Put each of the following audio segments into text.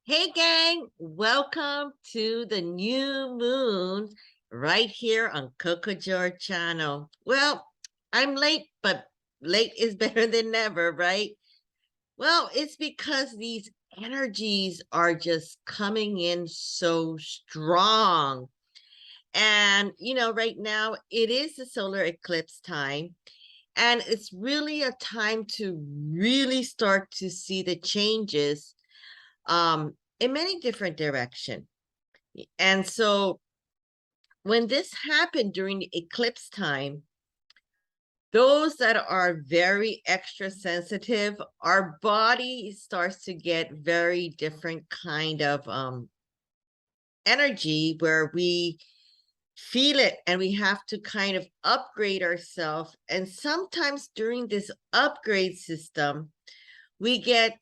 Hey gang, welcome to the new moon right here on Coco George channel. Well, I'm late, but late is better than never, right? Well, it's because these energies are just coming in so strong. And, right now it is the solar eclipse time. And it's really a time to really start to see the changes in many different directions. And so when this happened during the eclipse time, those that are very extra sensitive, our body starts to get very different kind of energy where we feel it and we have to kind of upgrade ourselves. And sometimes during this upgrade system, we get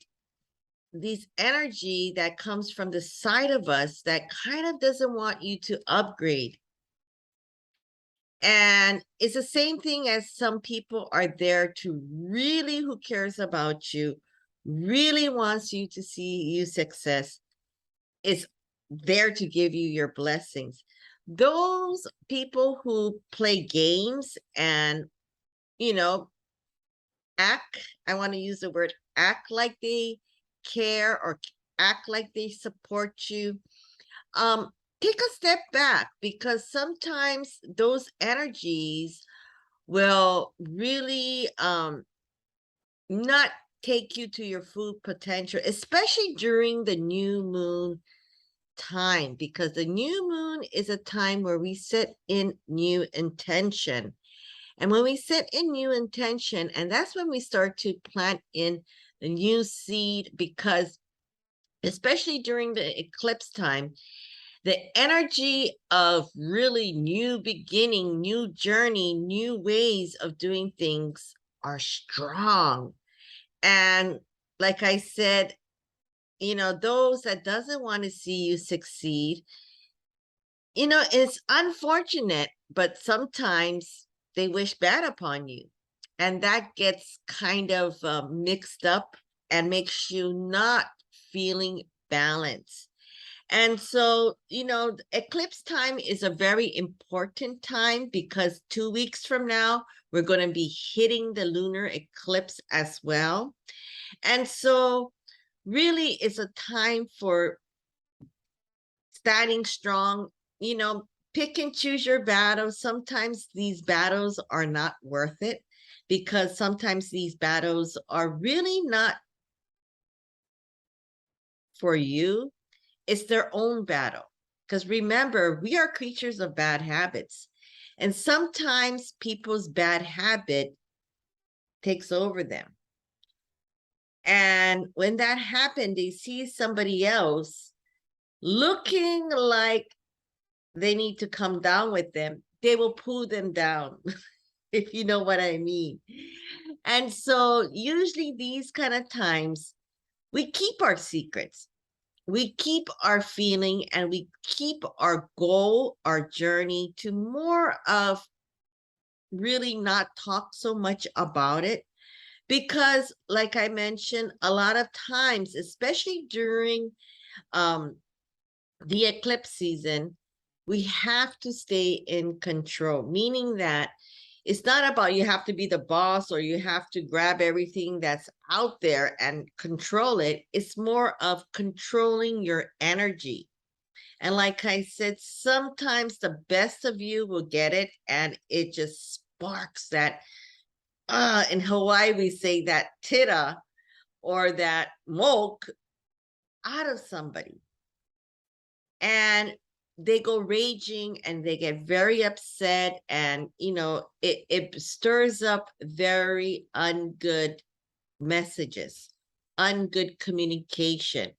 this energy that comes from the side of us that kind of doesn't want you to upgrade. And it's the same thing as some people are there to really who cares about you, really wants you to see you success, is there to give you your blessings. Those people who play games and, you know, I want to use the word act like they care or act like they support you. Um, Take a step back because sometimes those energies will really not take you to your full potential, especially during the new moon time, because the new moon is a time where we set in new intention. And when we set in new intention, and that's when we start to plant in the new seed, because especially during the eclipse time, the energy of really new beginning, new journey, new ways of doing things are strong. And like I said, those that doesn't want to see you succeed, it's unfortunate, but sometimes they wish bad upon you. And that gets kind of mixed up and makes you not feeling balanced. And so, eclipse time is a very important time because 2 weeks from now, we're going to be hitting the lunar eclipse as well. And so, really, it's a time for standing strong, pick and choose your battles. Sometimes these battles are not worth it because sometimes these battles are really not for you. It's their own battle. Because remember, we are creatures of bad habits. And sometimes people's bad habit takes over them. And when that happened, they see somebody else looking like they need to come down with them. They will pull them down, if you know what I mean. And so usually these kind of times, we keep our secrets. We keep our feeling and we keep our goal, our journey to more of really not talk so much about it. Because like I mentioned, a lot of times, especially during the eclipse season, we have to stay in control, meaning that it's not about you have to be the boss or you have to grab everything that's out there and control it. It's more of controlling your energy. And like I said, sometimes the best of you will get it and it just sparks that, in Hawaii, we say that tira or that moke out of somebody. And they go raging and they get very upset and it stirs up very ungood messages, ungood communication.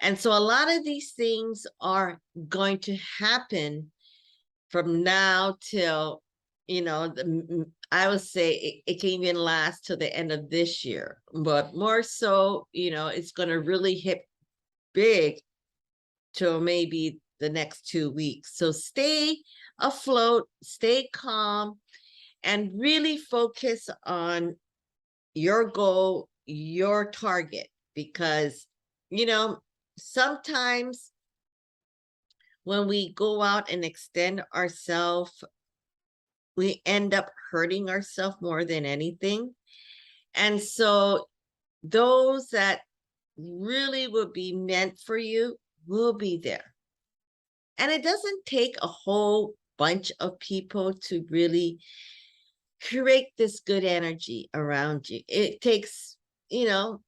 And so a lot of these things are going to happen from now till I would say it can even last till the end of this year, but more so it's going to really hit big till maybe the next 2 weeks. So stay afloat, stay calm, and really focus on your goal, your target, because, sometimes when we go out and extend ourselves, we end up hurting ourselves more than anything. And so those that really will be meant for you will be there. And it doesn't take a whole bunch of people to really create this good energy around you. It takes, you know,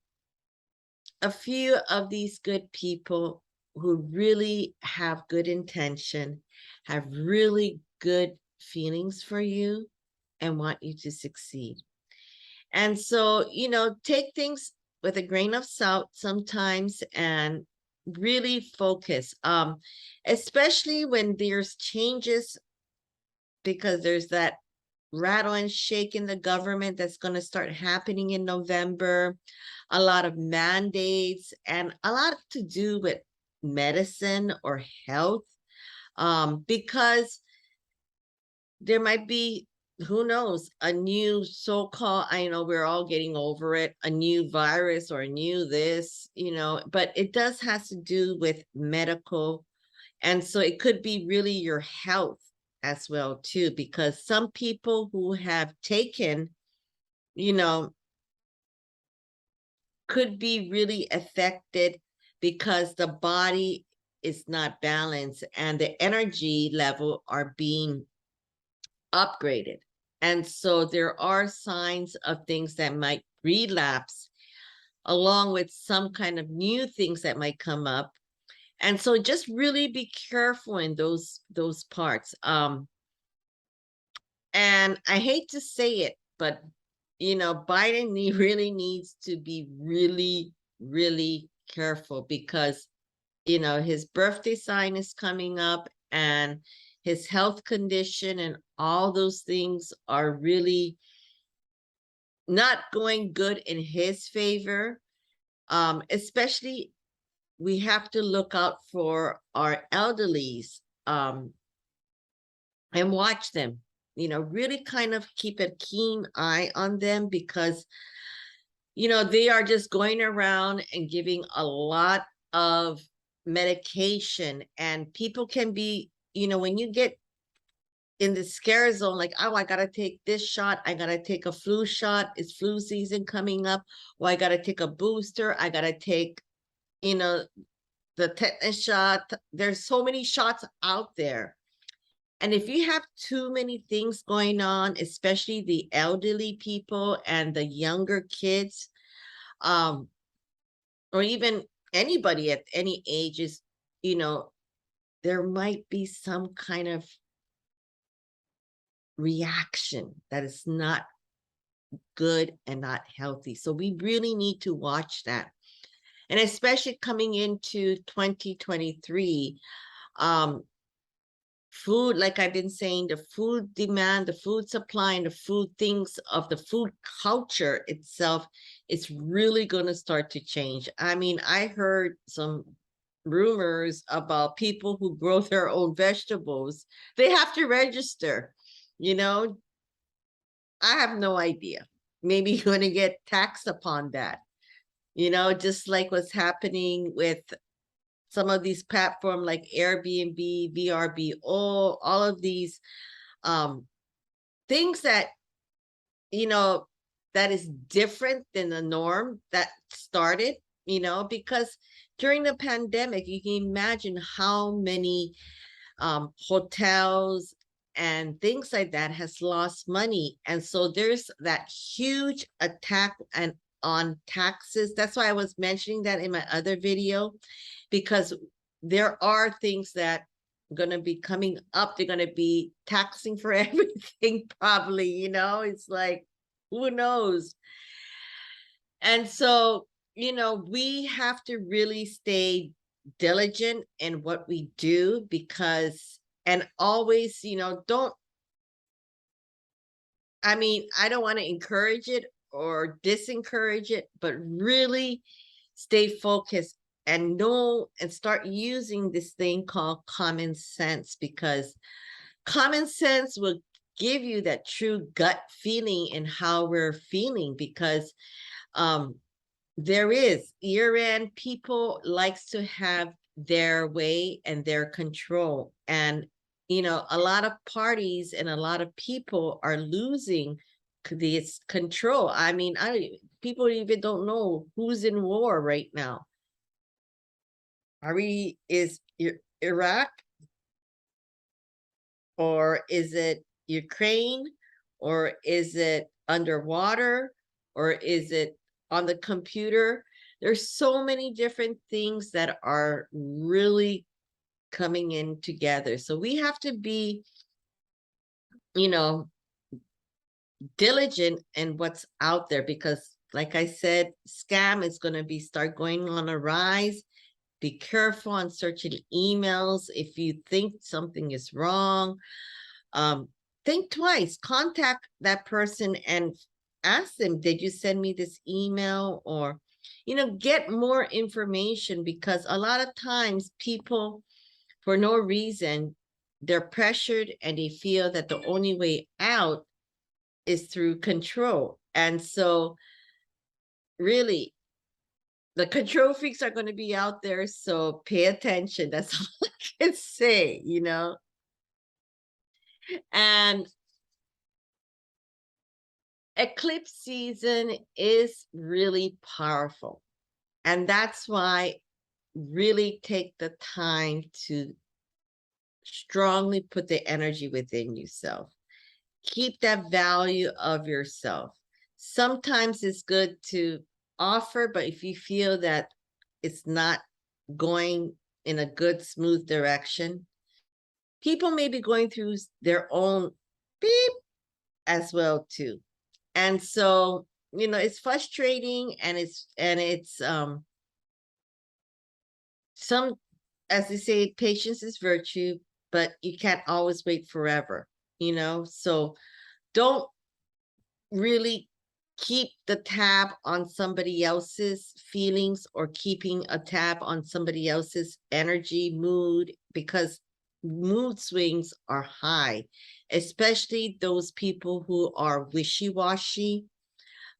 a few of these good people who really have good intention, have really good feelings for you, and want you to succeed. And so, take things with a grain of salt sometimes and really focus, especially when there's changes, because there's that rattle and shake in the government that's going to start happening in November, a lot of mandates, and a lot to do with medicine or health, because there might be, who knows, a new so-called, I know we're all getting over it, a new virus or a new this, but it does has to do with medical. And so it could be really your health as well too, because some people who have taken, you know, could be really affected because the body is not balanced and the energy level are being upgraded. And so there are signs of things that might relapse, along with some kind of new things that might come up. And so just really be careful in those parts. And I hate to say it, but Biden really needs to be really, really careful, because his birthday sign is coming up, and his health condition and all those things are really not going good in his favor. Especially, we have to look out for our elderlies, and watch them, really kind of keep a keen eye on them, because they are just going around and giving a lot of medication, and people can be, when you get in the scare zone, like, oh, I gotta take this shot, I gotta take a flu shot, it's flu season coming up, or I gotta take a booster, I gotta take, the tetanus shot. There's so many shots out there. And if you have too many things going on, especially the elderly people and the younger kids, um, or even anybody at any ages, there might be some kind of reaction that is not good and not healthy. So we really need to watch that. And especially coming into 2023, food, like I've been saying, the food demand, the food supply, and the food things of the food culture itself, it's really going to start to change. I mean, I heard some rumors about people who grow their own vegetables. They have to register, you know. I have no idea. Maybe you're going to get taxed upon that, just like what's happening with some of these platforms like Airbnb, VRBO, all of these things that, that is different than the norm that started, because during the pandemic, you can imagine how many hotels and things like that has lost money. And so there's that huge attack and on taxes. That's why I was mentioning that in my other video, because there are things that are going to be coming up. They're going to be taxing for everything, probably, it's like, who knows? And so, we have to really stay diligent in what we do, because, and always, don't, I mean, I don't want to encourage it or disencourage it, but really stay focused and know and start using this thing called common sense, because common sense will give you that true gut feeling in how we're feeling, because there is year-end, people likes to have their way and their control. And, a lot of parties and a lot of people are losing this control. I mean, people even don't know who's in war right now. Is Iraq, or is it Ukraine, or is it underwater, or is it on the computer? There's so many different things that are really coming in together. So we have to be, diligent in what's out there, because like I said, scam is going to be start going on a rise. Be careful on searching emails. If you think something is wrong, um, think twice. Contact that person and ask them, did you send me this email? Or, get more information, because a lot of times people, for no reason, they're pressured and they feel that the only way out is through control. And so really, the control freaks are going to be out there, so pay attention. That's all I can say, And eclipse season is really powerful. And that's why really take the time to strongly put the energy within yourself. Keep that value of yourself. Sometimes it's good to offer, but if you feel that it's not going in a good, smooth direction, people may be going through their own beep as well too. And so, it's frustrating, and it's some, as they say, patience is virtue, but you can't always wait forever, so don't really keep the tab on somebody else's feelings, or keeping a tab on somebody else's energy, mood, because mood swings are high, especially those people who are wishy-washy,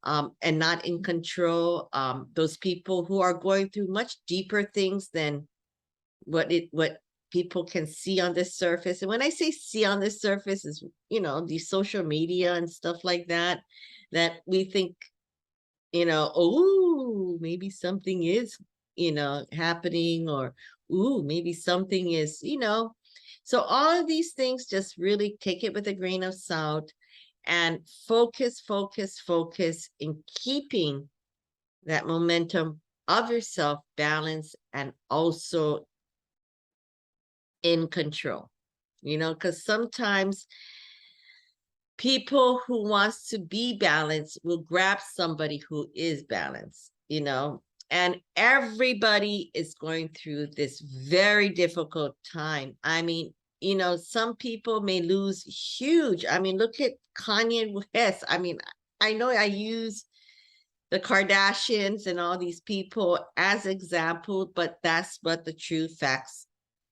and not in control. Those people who are going through much deeper things than what people can see on the surface. And when I say see on the surface, is the social media and stuff like that, that we think, oh, maybe something is, happening, or ooh, maybe something is, so all of these things, just really take it with a grain of salt, and focus in keeping that momentum of yourself balanced, and also in control, because sometimes people who wants to be balanced will grab somebody who is balanced, and everybody is going through this very difficult time. I mean, some people may lose huge. I mean, look at Kanye West. I mean, I know I use the Kardashians and all these people as example, but that's what the true facts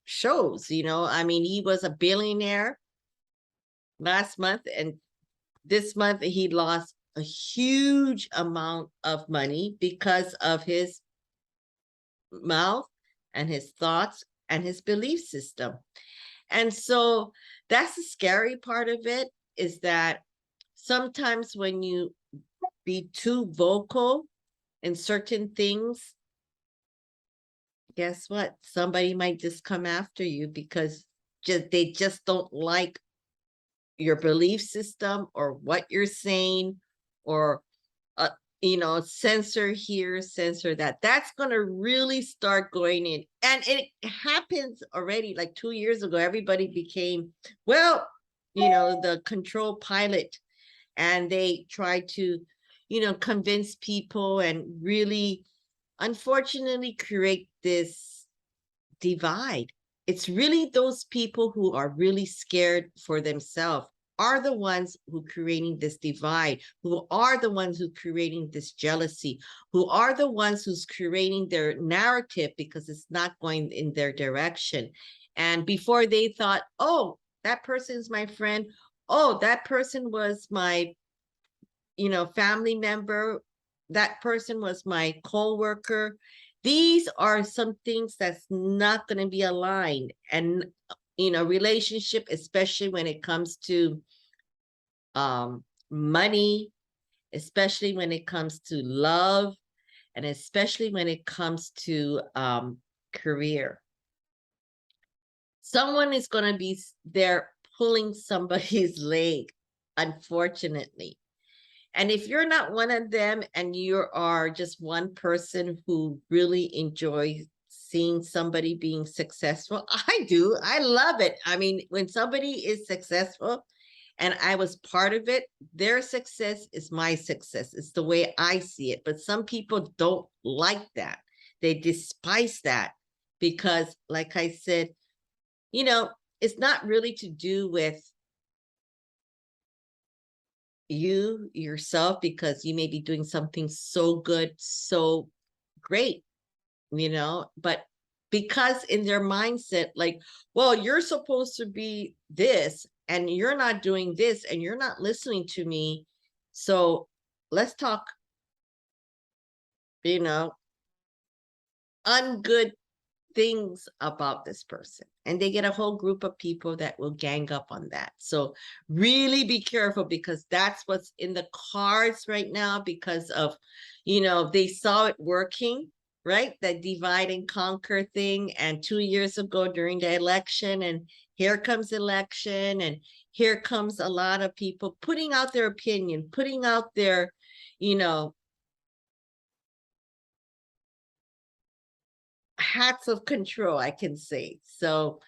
shows. I mean, he was a billionaire last month, and this month he lost a huge amount of money because of his mouth and his thoughts and his belief system. And so that's the scary part of it, is that sometimes when you be too vocal in certain things, guess what? Somebody might just come after you, because they just don't like your belief system, or what you're saying, or censor here, censor that. That's going to really start going in. And it happens already. Like 2 years ago, everybody became, well, the control pilot, and they try to, convince people, and really, unfortunately, create this divide. It's really those people who are really scared for themselves are the ones who creating this divide, who are the ones who creating this jealousy, who are the ones who's creating their narrative, because it's not going in their direction. And before, they thought, oh, that person's my friend. Oh, that person was my, family member. that person was my co-worker. These are some things that's not going to be aligned. And, relationship, especially when it comes to money, especially when it comes to love, and especially when it comes to career. Someone is going to be there pulling somebody's leg, unfortunately. And if you're not one of them and you are just one person who really enjoys seeing somebody being successful, I do. I love it. I mean, when somebody is successful and I was part of it, their success is my success. It's the way I see it. But some people don't like that. They despise that because, like I said, it's not really to do with you yourself, because you may be doing something so good, so great, but because in their mindset, like, well, you're supposed to be this and you're not doing this and you're not listening to me. So let's talk, ungood things about this person, and they get a whole group of people that will gang up on that. So really be careful, because that's what's in the cards right now, because of they saw it working, right? That divide and conquer thing. And 2 years ago during the election, and here comes election, and here comes a lot of people putting out their opinion, putting out their hats of control, I can say. So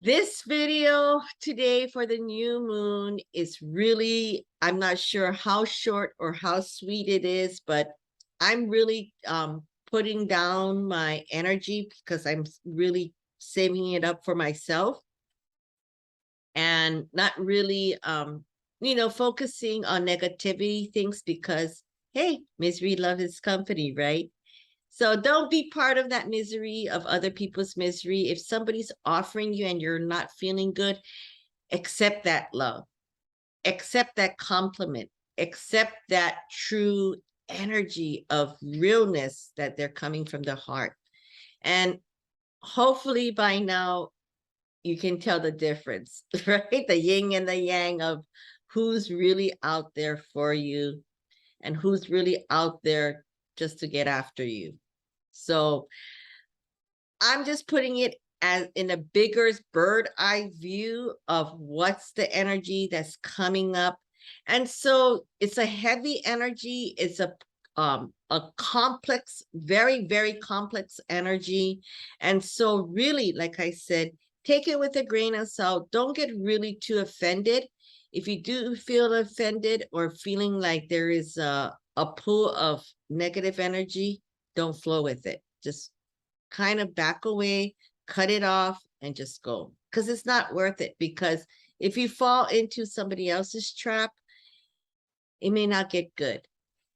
this video today for the new moon is really, I'm not sure how short or how sweet it is, but I'm really putting down my energy because I'm really saving it up for myself, and not really focusing on negativity things, because hey, misery loves its company, right? So don't be part of that misery, of other people's misery. If somebody's offering you and you're not feeling good, accept that love, accept that compliment, accept that true energy of realness that they're coming from the heart. And hopefully by now you can tell the difference, right? The yin and the yang of who's really out there for you and who's really out there just to get after you. So I'm just putting it as in a bigger bird eye view of what's the energy that's coming up. And so it's a heavy energy. It's a complex, very, very complex energy. And so really, like I said, take it with a grain of salt. Don't get really too offended. If you do feel offended or feeling like there is a pool of negative energy, don't flow with it. Just kind of back away, cut it off, and just go. Because it's not worth it. Because if you fall into somebody else's trap, it may not get good.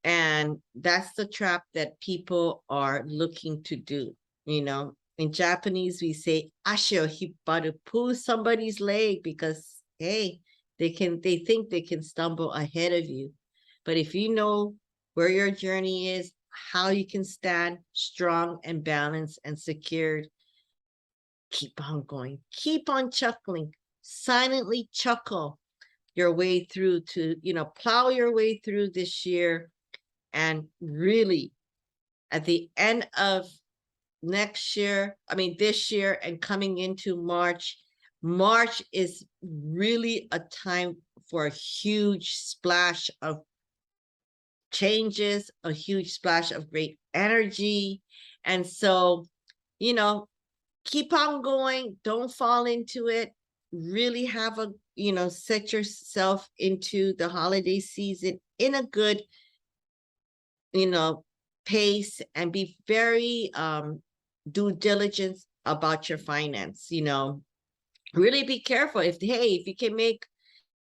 And that's the trap that people are looking to do. In Japanese, we say, ashio hipparu, pull somebody's leg, because, hey, they think they can stumble ahead of you. But if you know where your journey is, how you can stand strong and balanced and secured, keep on going, keep on chuckling, silently chuckle your way through to, plow your way through this year. And really, at the end of this year and coming into March is really a time for a huge splash of changes, a huge splash of great energy. And so, keep on going. Don't fall into it. Really have a, set yourself into the holiday season in a good, pace, and be very due diligence about your finance. Really be careful. If you can make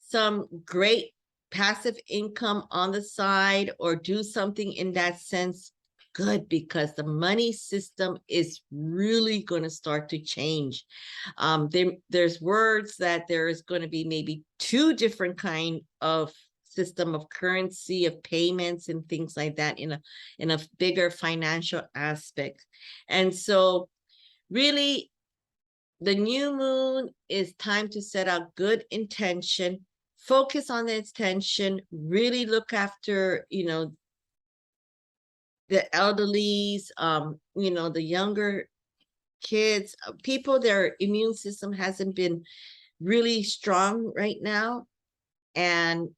some great passive income on the side or do something in that sense, good, because the money system is really going to start to change. There's words that there is going to be maybe two different kind of system of currency, of payments and things like that in a bigger financial aspect. And so really, the new moon is time to set out good intention, focus on the intention, really look after, the elderlies, the younger kids, people, their immune system hasn't been really strong right now. And,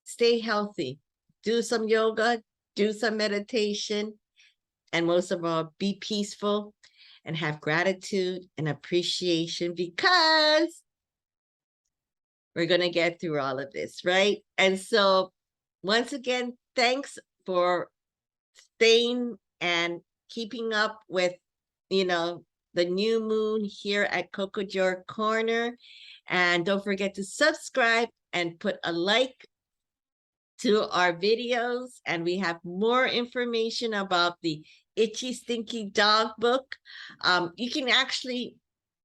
stay healthy, do some yoga, do some meditation, and most of all, be peaceful and have gratitude and appreciation, because we're going to get through all of this, right? And so once again, thanks for staying and keeping up with, the new moon here at Coco Joe Corner. And don't forget to subscribe and put a like to our videos. And we have more information about the Itchy Stinky Dog book. You can actually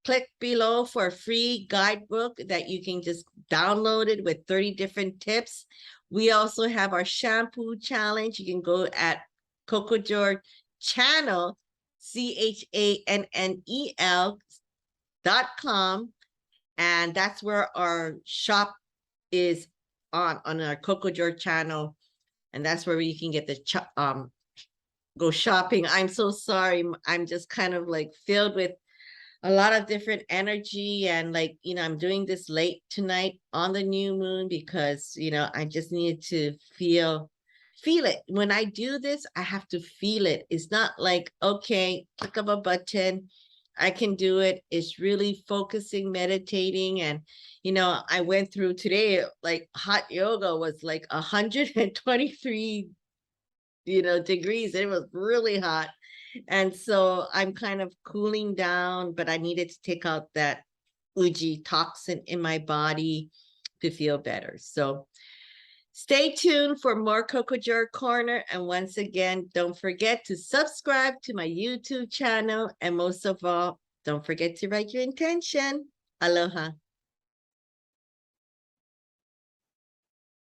click below for a free guidebook that you can just download it with 30 different tips. We also have our shampoo challenge. You can go at Coco Joe channel, CHANNEL.com. And that's where our shop is on our Coco Joe channel. And that's where you can get the go shopping. I'm so sorry. I'm just kind of like filled with a lot of different energy, and like, I'm doing this late tonight on the new moon because, I just needed to feel it. When I do this, I have to feel it. It's not like, okay, click of a button, I can do it. It's really focusing, meditating. And, I went through today, like hot yoga was like 123, degrees. It was really hot. And so I'm kind of cooling down, but I needed to take out that Uji toxin in my body to feel better. So stay tuned for more Coco Joe Corner. And once again, don't forget to subscribe to my YouTube channel. And most of all, don't forget to write your intention. Aloha.